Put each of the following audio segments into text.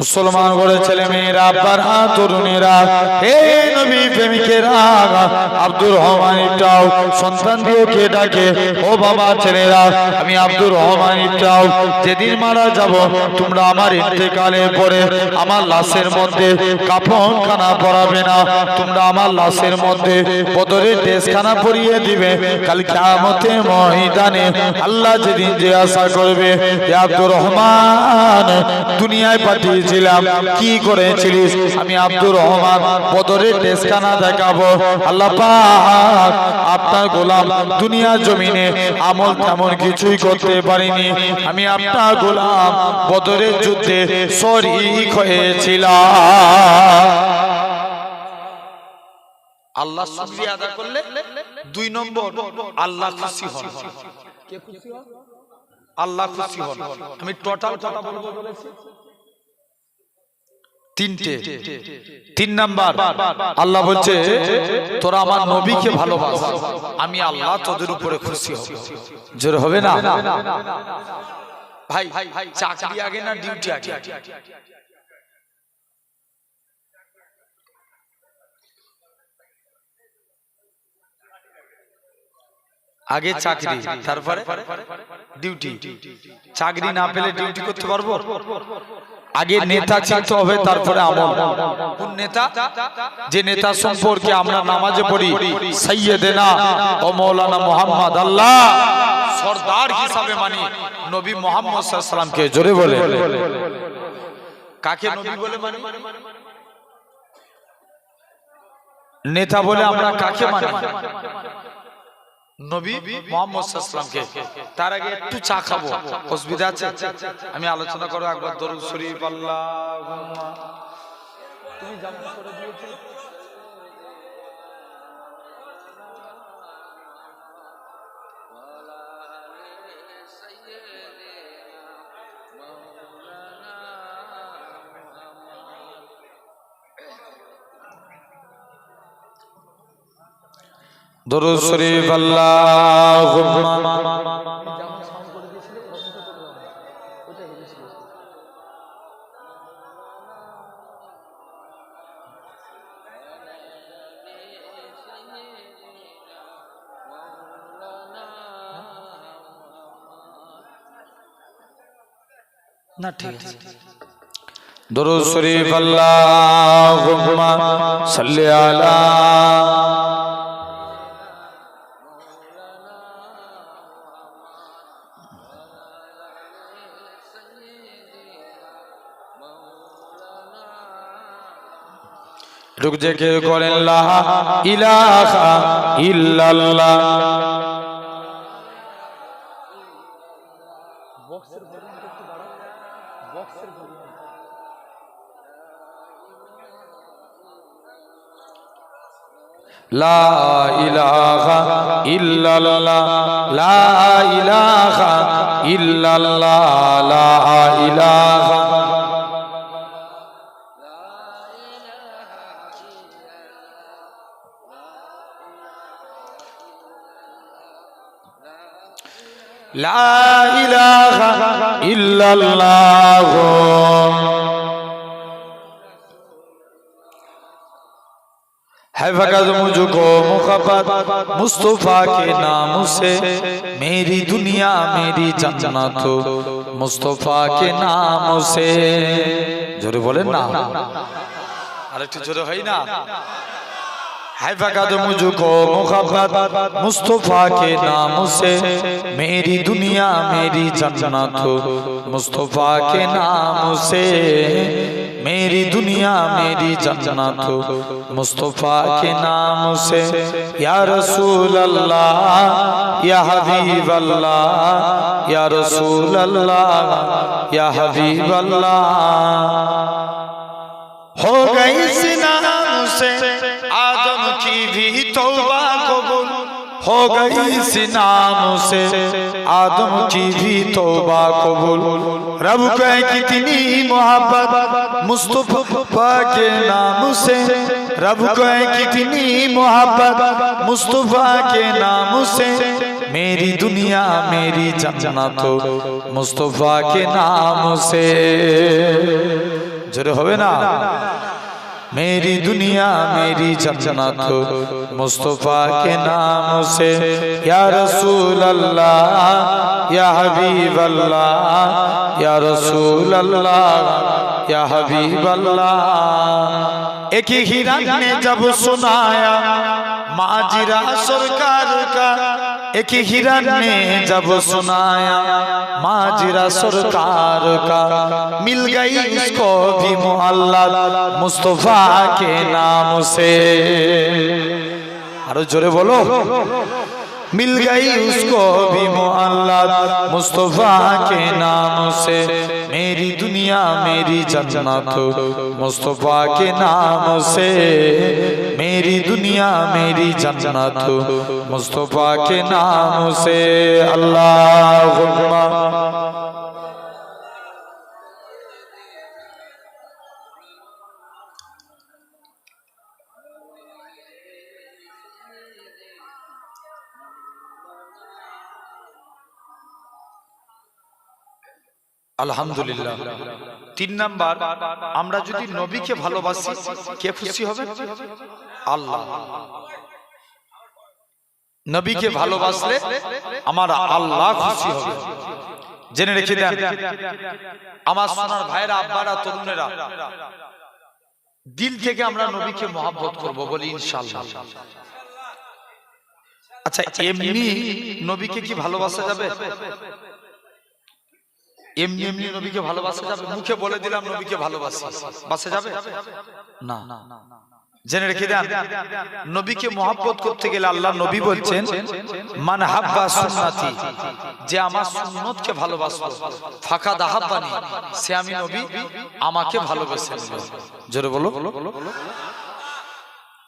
মুসলমান করে ছেলে মেয়েরা, আব্বারা, তরুণেরা, হে নবী প্রেমিকেরা, আব্দুর রহমান ইবটাও সন্তান দিয়ে কে ডাকে, ও বাবা ছেলেরা, আমি আব্দুর রহমান ইবটাও যেদিন মারা যাব তোমরা আমার ইন্তেকালের পরে আমার লাশের মধ্যে কাফন খানা পরাবে না, তোমরা আমার লাশের মধ্যে বদরের ড্রেসখানা পরিয়ে দিবে। কাল কিয়ামতের ময়দানে আল্লাহ যেদিন জিজ্ঞাসা করবে, হে আব্দুর রহমান দুনিয়ায় পাঠিয়ে কি করেছিলিস? আমি আব্দুর রহমান বদরের ড্রেসখানা দেখাবো। আল্লাহ পাক আপনার গোলাম দুনিয়ার জমিনে আমল তেমন কিছুই করতে পারিনি, আমি আপনার গোলাম বদরের যুদ্ধে শরীক হয়েছিলাম। আল্লাহ শুকরিয়া আদা করলে 2 নম্বর আল্লাহ খুশি হন। কে খুশি হন? আল্লাহ খুশি হন। আমি টোটাল কথা বলবো বলেছি 3টে। 3 নাম্বার আল্লাহ বলছে তোরা আমার নবীকে ভালোবাস, আমি আল্লাহ তোদের উপরে খুশি হব। জোর হবে না ভাই? চাকরি আগে না ডিউটি আগে? আগে চাকরি, তারপরে ডিউটি। চাকরি না পেলে ডিউটি করতে পারবো? আগে নেতা চিনতে হবে, তারপরে আমল। কোন নেতা? যে নেতা সম্পর্কে আমরা নামাজে পড়ি সাইয়্যিদেনা ও মাওলানা মুহাম্মদ আল্লাহ সরদার হিসাবে মানি নবী মুহাম্মদ সাল্লাল্লাহু আলাইহি সাল্লামকে। জোরে বলে কাকে নবী বলে মানি? নেতা বলে আমরা কাকে মানি? নবী মুহাম্মদ সাল্লাল্লাহু আলাইহি ওয়াসাল্লামকে। তার আগে একটু চা খাবো, অসুবিধা আছে? আমি আলোচনা করব একবার দরুদ শরীফ আল্লাহুম্মা। তুমি জামা করে দিয়েছো? দরুদ শরীফ আল্লাহুম্মা। না ঠিক আছে। দরুদ শরীফ আল্লাহুম্মা সাল্লি আলা রুক জেকে করেন লা ইলাহা ইল্লাল্লাহ। বক্সের ভলিউম একটু বাড়াও, বক্সের ভলিউম। লা ইলাহা ইল্লাল্লাহ, লা ইলাহা ইল্লাল্লাহ, লা ইলাহা লা ইলাহা ইল্লাল্লাহ। है फकत मुझको मुहब्बत मुस्तफा के नाम से, मेरी दुनिया मेरी जन्नत मुस्तफा के नाम से। जोरे बोलें ना, अरे तो जोरे है ना। है फकत मुझको मुहब्बत मुस्तफा के नाम से, मेरी दुनिया मेरी जन्नत मुस्तफा के नाम से, मेरी दुनिया मेरी जन्नत मुस्तफा के नाम से। या रसूल अल्लाह या हबीब अल्लाह, या रसूल अल्लाह या हबीब अल्लाह। हो गई इस नाम से आदम की भी तौबा कबूल, हो गई इस नाम से आदम की भी तौबा कबूल। रब को कितनी मोहब्बत मुस्तफा के नाम से, रब को कितनी मोहब्बत मुस्तफा के नाम से, मेरी दुनिया मेरी जन्नत मुस्तफा के नाम से। জোরে হবে না? मेरी दुनिया मेरी जन्नत मुस्तफा के नाम से या रसूल अल्लाह या हबीब अल्लाह या रसूल अल्लाह या हबीब अल्लाह। एक हिरन ने जब सुनाया माजिरा सरकार का, एक हिरन ने जब सुनाया माजिरा सरकार का, मिल गई इसको भी मुअल्लत मुस्तफा के नाम से। अरे जोरे बोलो, मिल गई उसको भी मुअल्लत मुस्तफा के नाम से। मेरी दुनिया मेरी जन्नत मुस्तफा के नाम से, मेरी दुनिया मेरी जन्नत मुस्तफा के नाम से। अल्लाहुम्मा আলহামদুলিল্লাহ। 3 নাম্বার, আমরা যদি নবীকে ভালোবাসি কে খুশি হবে? আল্লাহ। নবীকে ভালোবাসলে আমার আল্লাহ খুশি হবে। জেনে রেখে দেন আমার সোনার ভাইরা, আব্বারা, তরুণেরা, দিল থেকে আমরা নবীকে মহব্বত করব বলি ইনশাআল্লাহ। আচ্ছা, এমনি নবীকে কি ভালোবাসা যাবে? এমনি এমনি নবীকে ভালোবাসা যাবে? মুখে বলে দিলাম নবীকে ভালোবাসি, বাসা যাবে না। জেনে রেখে দেন নবীকে মহব্বত করতে গেলে আল্লাহ নবী বলছেন মান হাব্বা সুন্নতি, যে আমার সুন্নতকে ভালোবাসলো, ফাকাদ আহাব্বানি, সে আমি নবী আমাকে ভালোবেসে নিল। জোরে বলো।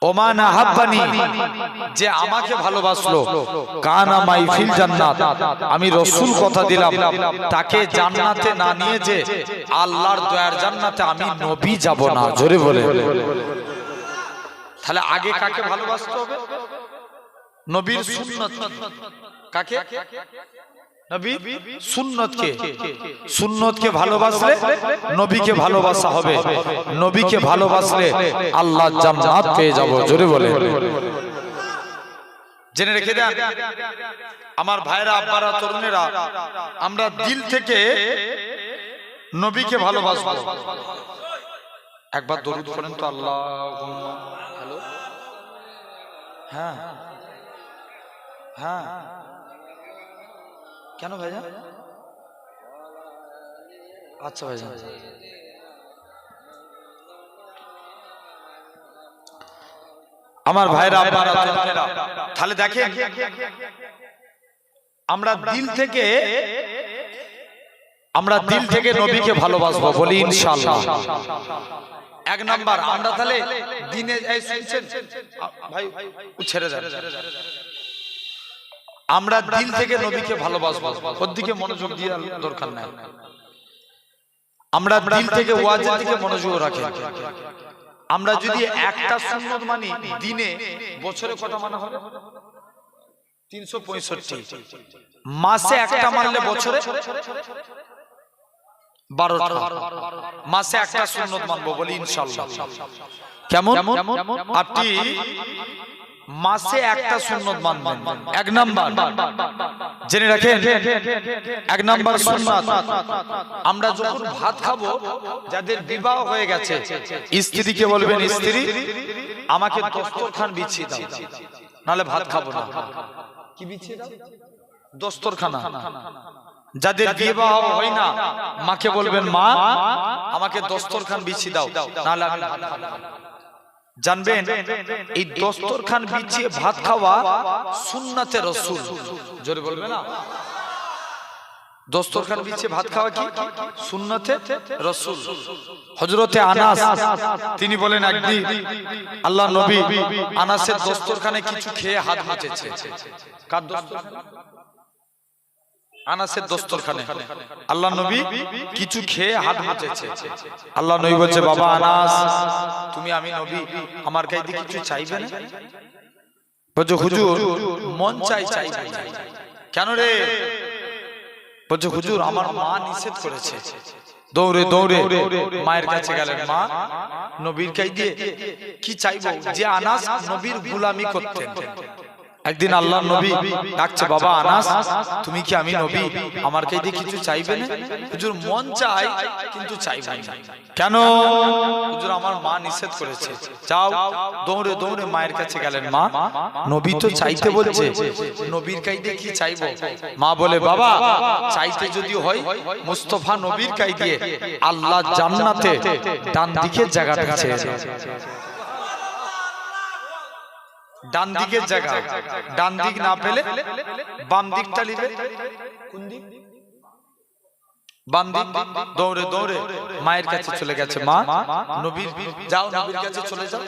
ওমান আহাব্বানি, যে আমাকে ভালোবাসলো, কানা মাই ফিল জান্নাত, আমি রাসূল কথা দিলাম তাকে জান্নাতে না নিয়ে যে আল্লাহর দয়ার জান্নাতে আমি নবী যাব না। জোরে বলে। তাহলে আগে কাকে ভালোবাসতে হবে? নবীর সুন্নাত। কাকে? নবী সুন্নতকে। সুন্নতকে ভালোবাসলে নবীকে ভালোবাসা হবে, নবীকে ভালোবাসলে আল্লাহ জান্নাত পেয়ে যাব। জোরে বলে। জেনে রেখে দেন আমার ভাইরা, আব্বারা, তরুণেরা, আমরা দিল থেকে নবীকে ভালোবাসবো। একবার দরুদ পড়েন তো। আল্লাহুম্মা। হ্যালো, হ্যাঁ হ্যাঁ, কেন ভাইজান? আচ্ছা ভাইজান, আমার ভাইরা, আব্বারা, তরুণেরা, তাহলে দেখেন আমরা দিল থেকে নবীকে ভালোবাসবো বলি ইনশাআল্লাহ। 1 নাম্বার, আমরা তাহলে দিনে শুনছেন ভাই, ছেড়ে দেন, আমরা দিল থেকে নবীকে ভালোবাসবো, ওর দিকে মনোযোগ দিয়ে দরকার নাই। আমরা দিল থেকে ওয়াজের দিকে মনোযোগ রাখি। আমরা যদি একটা সুন্নত মানি, দিনে বছরে কত মানা হবে? 365। মাসে একটা মানলে বছরে 12টা। মাসে একটা সুন্নত মানবো বলি ইনশাআল্লাহ। কেমন? আপনি মাসে একটা সুন্নত মানবেন। 1 নাম্বার জেনে রাখেন, 1 নাম্বার সুন্নাত, আমরা যখন ভাত খাবো, যাদের বিবাহ হয়ে গেছে স্ত্রীকে বলবেন, স্ত্রী আমাকে দস্তরখান বিছিয়ে দাও, নাহলে ভাত খাবো না। কি বিছিয়ে দাও? দস্তরখানা। যাদের বিবাহ হয় না মাকে বলবেন, মা আমাকে দস্তরখান বিছিয়ে দাও, নাহলে আমি ভাত খাবো না। জানবেন এই দস্তরখান বিছিয়ে ভাত খাওয়া সুন্নাতে রাসূল। জোরে বলবে না? দস্তরখান বিছিয়ে ভাত খাওয়া কি সুন্নাতে রাসূল। হযরতে আনাস তিনি বলেন, একদিন আল্লাহ নবী আনাসের দস্তরখানে কিছু খেয়ে হাত মুছেছে। কার দস্তরখানে? আনাসের দস্তরখানে আল্লাহ নবী কিছু খেয়ে হাত মুছেছে। আল্লাহ নবী বলছে, বাবা আনাস, তুমি আমি নবী, আমার কাছে কিছু চাইবে না? বলছে, হুজুর মন চাইবে। কেন রে? বলছে, হুজুর আমার মা নিষেধ করেছে দৌড়ে দৌড়ে মায়ের কাছে গেলেন, মা নবীর কাছে দিয়ে কি চাইবো? যে আনাস নবীর গোলামি করতেন। একদিন আল্লাহর নবী ডাকছে, বাবা আনাস, তুমি কি আমি নবী, আমার কাছে দিয়ে কিছু চাইবে না? হুজুর মন চাই কিন্তু চাইবে না। কেন? হুজুর আমার মা নিষেধ করেছে। যাও, দৌড়ে দৌড়ে মায়ের কাছে গেলেন, মা নবী তো চাইতে বলছে, নবীর কাছে দিয়ে কি চাইবো? মা বলে, বাবা চাইতে যদি হয় মুস্তাফা নবীর কাছে দিয়ে আল্লাহ জান্নাতে ডান দিকের জায়গাটা আছে। ডান দিকের জায়গা, ডান দিক না পেলে বাম দিকটা নিবে। কোন দিক? বাম দিক। দৌড়ে দৌড়ে মায়ের কাছে চলে গেছে, মা নবীর, যাও নবীর কাছে চলে যাও।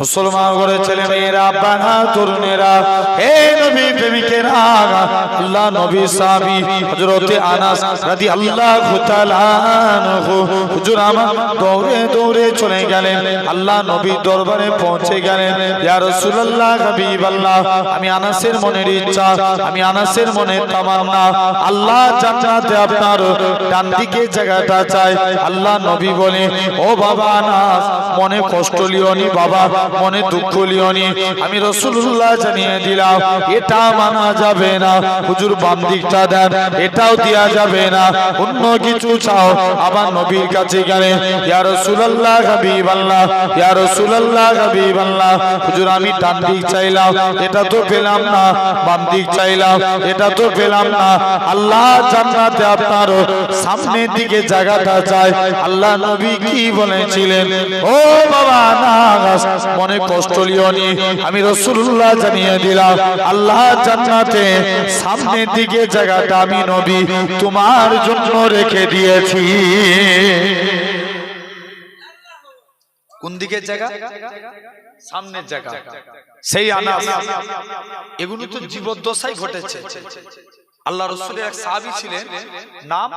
মুসলমান ঘরের ছেলে মেয়েরা, বানা তরুণেরা, হে নবী প্রেমিকেরা, আল্লাহ নবী সাহাবী হযরত আনাস রাদিয়াল্লাহু তাআলা আনহু হুজুর আমার দৌড়ে দৌড়ে চলে গেলেন, আল্লাহ নবীর দরবারে পৌঁছে গেলেন। ইয়া রাসূলুল্লাহ, হাবিবাল্লাহ, আমি আনাসের মনের ইচ্ছা, আমি আনাসের মনের তামান্না, আল্লাহ জান্নাতে আপনার ডান দিকে জায়গাটা চাই। আল্লাহ নবী বলে, ও বাবা আনাস, মনে কষ্ট লিওনি বাবা, মনে দুঃখ লিওনি, আমি রাসূলুল্লাহ জানিয়ে দিলাম এটা মানা যাবে না। হুজুর বাম দিকটা দেন, এটাও দেয়া যাবে না, অন্য কিছু চাও। আবার নবীর কাছে গেলেন, ইয়া রাসূলুল্লাহ, হাবিবাল্লাহ, ইয়া রাসূলুল্লাহ, হাবিবাল্লাহ, হুজুর আমি ডান দিক চাইলাম, এটা তো পেলাম না, বাম দিক চাইলাম, এটা তো পেলাম না, আল্লাহ জান্নাতে আপনার সামনের দিকে জায়গাটা চাই। আল্লাহ নবী কি বলেছিলেন? ও বাবা আনাস, মনে কষ্ট লিওনি, আমি রাসূলুল্লাহ জানিয়ে দিলাম আল্লাহ জান্নাতে সামনের দিকে জায়গাটা আমি নবী তোমার জন্য রেখে দিয়েছি। কোন দিকের জায়গা? সামনের জায়গা। সেই আনাস, এগুলো তো জীবদ্দশায় ঘটেছে। আল্লাহ রাসূলের এক সাহাবী ছিলেন, নাম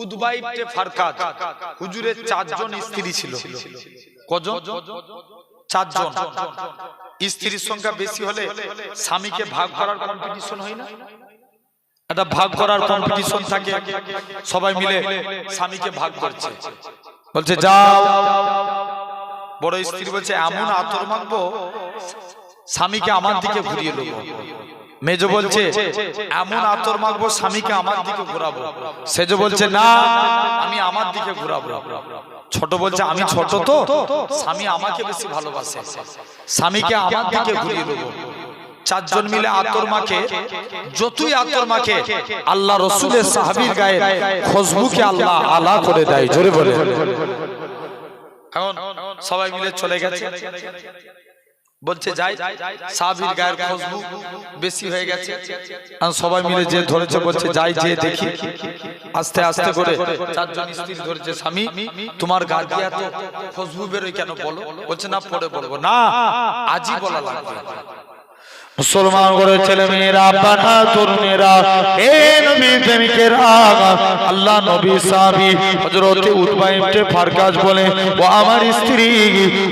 উতবা ইবনে ফারকাত। হুজুরের 4 জন স্ত্রী ছিল। কজন? 4 জন। স্ত্রীর সংখ্যা বেশি হলে স্বামীকে ভাগ করার কম্পিটিশন হয় না? এটা ভাগ করার কম্পিটিশন থাকে, সবাই মিলে স্বামীকে ভাগ করছে। বলছে যাও, বড় স্ত্রী বলছে এমন আতর মাখবো স্বামীকে আমার দিকে ঘুরিয়ে দেবো। মেজো বলছে এমন আতর মাখবো স্বামীকে আমার দিকে ঘোরাবো। সেজো বলছে না, আমি আমার দিকে ঘোরাবো। ছোট বলছে আমি ছোট তো, স্বামী আমাকে বেশি ভালোবাসে, স্বামীকে আমার দিকে ঘুরিয়ে দেবো। 4 জন মিলে আতর মাখে, যতই আতর মাখে আল্লাহ রাসূলের সাহাবীর গায়ে খুশবুকে আল্লাহ আলা করে দেয়। জোরে বলে। এখন সবাই মিলে চলে গেছে, বলছে যাই, সাহাবীর গায়ের খুশবু বেশি হয়ে গেছে। সবাই মিলে যে ধরেছে, বলছে যাই যে দেখি। আস্তে আস্তে করে 4 জন স্ত্রী ধরেছে, স্বামী তোমার গা দিয়ে তো খুশবু বেরোয় কেন বলো? বলছে না, পরে বলবো। না, আজই বলা লাগবে। মুসলমান ঘরের ছেলে মেয়েরা, বানা তরুণেরা, হে নবী প্রেমিকেরা, আল্লাহ নবী সাহাবী হযরত উতবা ইবনে ফারকাজ বলে, ও আমার স্ত্রী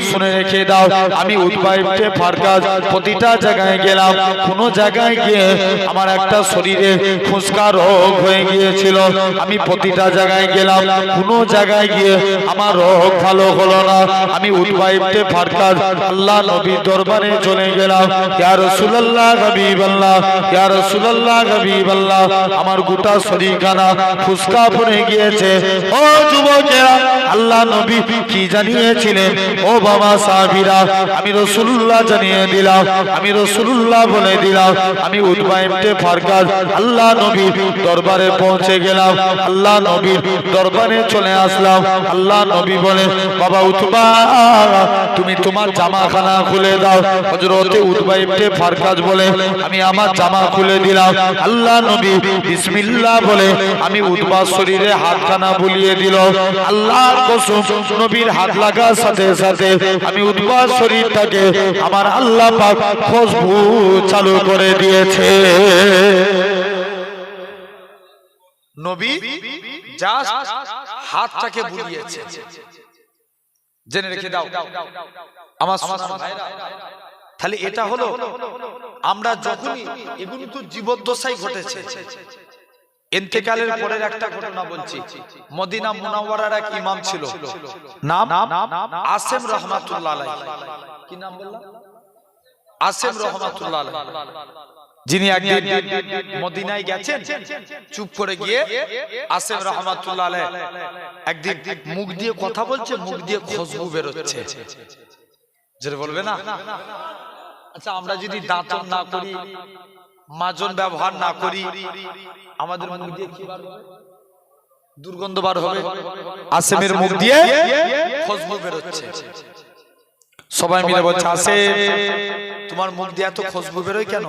শুনে রেখে দাও, আমি উতবা ইবনে ফারকাজ প্রতিটা জায়গায় গেলাম, কোন জায়গায় গিয়ে আমার একটা শরীরে ফুসকা রোগ হয়ে গিয়েছিল। আমি প্রতিটা জায়গায় গেলাম, কোন জায়গায় গিয়ে আমার রোগ ভালো হলো না। আমি উতবা ইবনে ফারকাজ আল্লাহ নবীর দরবারে চলে গেলাম, ইয়া রাসূলুল্লাহ, হাবিবাল্লাহ, ইয়া রাসূলুল্লাহ, হাবিবাল্লাহ, আমার গোটা শরীরখানা ফুসকা পড়ে গিয়েছে। ও যুবকেরা, আল্লাহ নবী কি জানিয়েছিলেন? ও বাবা সাহাবীরা, আমি রাসূলুল্লাহ জানিয়ে দিলাম, আমি রাসূলুল্লাহ বলে দিলাম, আমি উতবা ইবনে ফারকাজ আল্লাহ নবীর দরবারে পৌঁছে গেলাম, আল্লাহ নবীর দরবারে চলে আসলাম। আল্লাহ নবী বলে, বাবা উতবা, তুমি তোমার জামাখানা খুলে দাও। হযরত উতবা ইবনে ফারকাজ বলে, আমি আমার জামা খুলে দিলাম। আল্লাহ নবী বিসমিল্লাহ বলে আমি উতবার শরীরে হাতখানা বুলিয়ে দিল। আল্লাহর কসম, নবীর হাত লাগার সাথে সাথে আমি উতবার শরীরটাকে আমার আল্লাহ পাক খুশবু চালু করে দিয়েছে। নবী জাস্ট হাতটাকে বুলিয়েছে। জেনে রেখে দাও আমার সোনার ভাইরা। তাহলে এটা হলো, আমরা যখনই, এগুলো তো জীবদ্দশায় ঘটেছে, ইন্তেকালের পরের একটা ঘটনা বলছি। মদিনা মুনাওয়ারার এক ইমাম ছিল, নাম আসেম রহমাতুল্লাহ আলাইহি। কি নাম বললাম? আসেম রহমাতুল্লাহ আলাইহি, যিনি একদিন মদিনায় গেছেন, চুপ করে গিয়ে আসেম রহমাতুল্লাহ আলাইহি একদিন মুখ দিয়ে কথা বলছে, মুখ দিয়ে খুশবু বের হচ্ছে। যেটা বলবে না, আচ্ছা আমরা যদি দাঁতন না করি, মাজন ব্যবহার না করি, আমাদের মুখ দিয়ে কি বার হবে? দুর্গন্ধ বার হবে। আসেমের মুখ দিয়ে খুশবু বের হচ্ছে। সবাই মিলে বলছে, আসেম তোমার মুখ দিয়ে এত খুশবু বেরোয় কেন?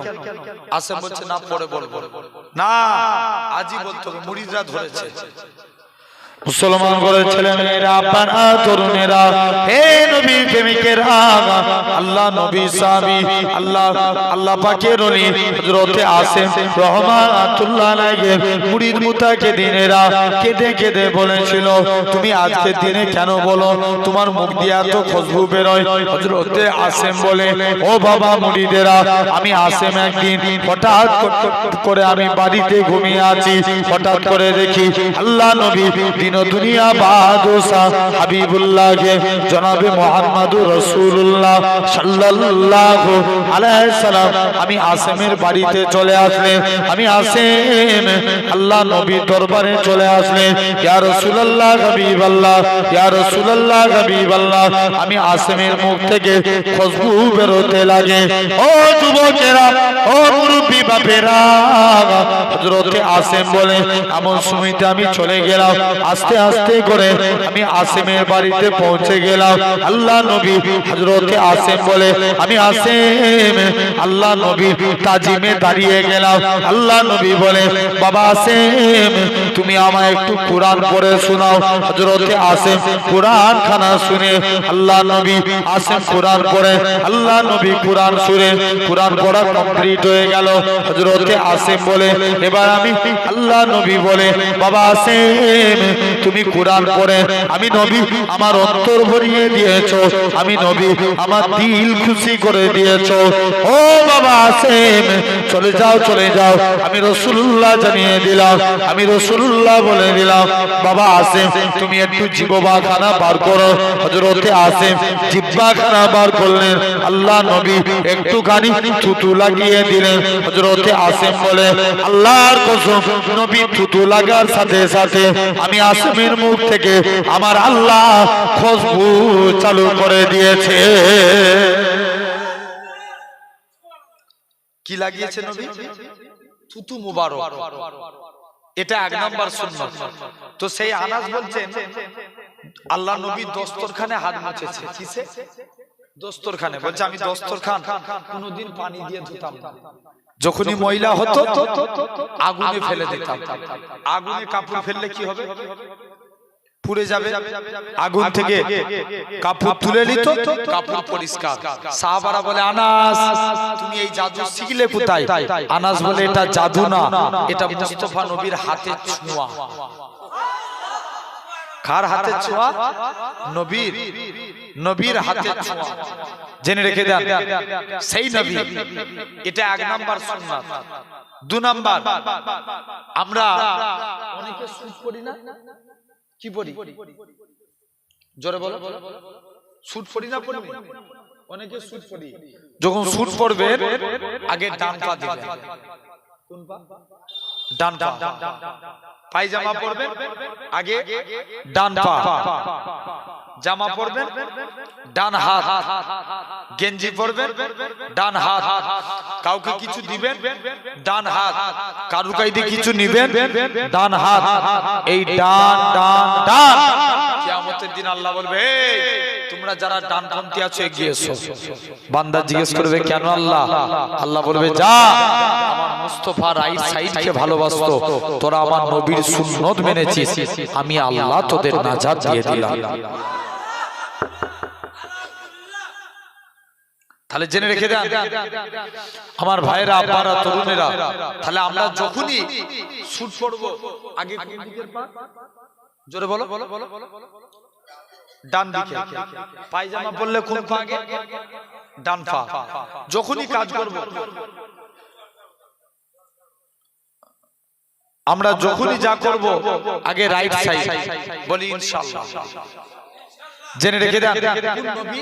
আসেম বলছে, না পরে বলবো। না, আজই বলতে হবে, মুরিদরা ধরেছে। মুসলমান করে ছেলে মেয়েরা, আপনারা তরুণেরা, হে নবী প্রেমিকেরা, আল্লাহ নবী সাহাবী, আল্লাহ পাকের ওলি হযরতে আসেম রহমাতুল্লাহ আলাইহি মুরিদ মুতাকিদিনেরা কেঁদে কেঁদে বলেছিল, তুমি আজকের দিনে কেন বলো তোমার মুখ দিয়ে এত খুশবু বেরোয়? হযরতে আসেম বলে, ও বাবা মুরিদেরা, আমি আসেম একদিন হঠাৎ করে আমি বাড়িতে ঘুমিয়ে আছি, হঠাৎ করে দেখি আল্লাহ নবী দুনিয়া বাদশাহ হাবিবুল্লাহকে জনাবে মুহাম্মদুর রাসূলুল্লাহ সাল্লাল্লাহু আলাইহি সাল্লাম আমি আসেমের বাড়িতে চলে আসলেন। আমি আসেম আল্লাহ নবীর দরবারে চলে আসলেন। ইয়া রাসূলুল্লাহ হাবিবাল্লাহ, ইয়া রাসূলুল্লাহ হাবিবাল্লাহ, আমি আসেমের মুখ থেকে খুশবু বেরোতে লাগে। ও যুবকেরা, ও মুরব্বি বাপেরা, হযরতে আসেম বলে, এমন সময়তে আমি চলে গেলাম, আস্তে আস্তে করে আমি আসেমের বাড়িতে পৌঁছে গেলাম। আল্লাহ নবী হযরতে আসেম বলে, আমি আসেম আল্লাহ নবীর তাজিমে দাঁড়িয়ে গেলাম। আল্লাহ নবী বলে, বাবা আসেম তুমি আমায় একটু কোরআন পড়ে শোনাও। হযরতে আসেম কোরআন খানা শুনে আল্লাহ নবী আসেম কোরআন পড়ে, আল্লাহ নবী কোরআন শুনে কোরআন পড়া কমপ্লিট হয়ে গেল। হযরতে আসেম বলে, এবার আমি আল্লাহ নবী বলে, বাবা আসেম তুমি কোরআন পড়ে আমি নবী আমার অন্তর ভরিয়ে দিয়েছো, আমি নবী আমার দিল খুশি করে দিয়েছো। ও বাবা আসেম চলে যাও, চলে যাও, আমি রাসূলুল্লাহ জানিয়ে দিলাম, আমি রাসূলুল্লাহ বলে দিলাম। বাবা আসেম তুমি একটু জিহ্বা খানা বার করো। হযরতে আসেম জিহ্বা খানা বার করলেন। আল্লাহ নবী একটুখানি থুতু লাগিয়ে দিলেন। হযরতে আসেম বলে, আল্লাহর কসম নবী থুতু লাগার সাথে সাথে আমি আসেমের মুখ থেকে আমার আল্লাহ খুশবু চালু করে দিয়েছে। কি লাগিয়েছে নবী? থুতু মুবারক। এটা এক নাম্বার সুন্নাত। তো সেই আনাস বলছেন, আল্লাহ নবী দস্তরখানে হাত মুছেছে। কিসে? দস্তরখানে। বলছে আমি দস্তরখান কোনদিন পানি দিয়ে ধুতাম না, যখনই ময়লা হতো আগুনে ফেলে দিতাম। আগুনে কাপড় ফেললে কি হবে? পুড়ে যাবে। আগুন থেকে কাপড় তুলে নিত, কাপড় পরিষ্কার। সাহাবারা বলে, আনাস তুমি এই জাদু শিখলে কোথায়? আনাস বলে, এটা জাদু না, এটা মুস্তাফা নবীর হাতের ছোঁয়া। কার হাতের ছোঁয়া? নবীর। নবীর হাতের ছোঁয়া। জেনে রেখে দেন, সেই নবী। এটা এক নাম্বার সুন্নাত। দু নাম্বার, আমরা অনেকে সুট করি না? কি পড়ি? জোরে বলো। সুট পড়ি না? পড়ি। অনেকে সুট পড়ি। যখন সুট পড়বে আগে ডান পা দিবেন। কোন পা? ডান পা। পায়জামা পরবেন আগে ডান পা, জামা পরবেন ডান হাত, গেঞ্জি পরবেন ডান হাত, কাউকে কিছু দিবেন ডান হাত, কারুর কাছে কিছু নিবেন ডান হাত। এই ডান ডান ডান। কিয়ামতের দিন আল্লাহ বলবে, তোমরা যারা ডানপন্থী আছো এগিয়ে এসো। বান্দা জিজ্ঞেস করবে, কেন আল্লাহ? আল্লাহ বলবে, যা, আমার মুস্তাফা রাইট সাইডকে ভালোবাসতো, তোরা আমার নবীর সুন্নত মেনেছিস, আমি আল্লাহ তোদের নাজাত দিয়ে দিলাম। তাহলে জেনে রেখে দেন আমার ভাইরা, আপনারা তরুণেরা, তাহলে আমরা যখনই শুট পড়বো আগে কোন দিকের পা? জোরে বলো। ডান দিকে। পায়জামা পরলে কোন পা আগে? ডান পা। যখনই কাজ করব আমরা যখনই যা করব আগে রাইট সাইড বলি ইনশাআল্লাহ। জেনে রেখে দেন কোন নবী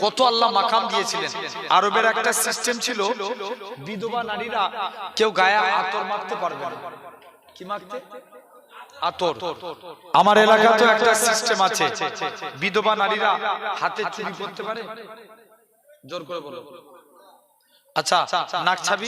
কত আল্লাহ মাকাম দিয়েছিলেন। আরবের একটা সিস্টেম ছিল, বিধবা নারীরা কেউ গায়ে আতর মাখতে পারবে না। কি মাখতে? আতর। আমার এলাকাতেও একটা সিস্টেম আছে, বিধবা নারীরা হাতে চুড়ি পরতে পারে। জোর করে বলো। আচ্ছা, নাক ছাবি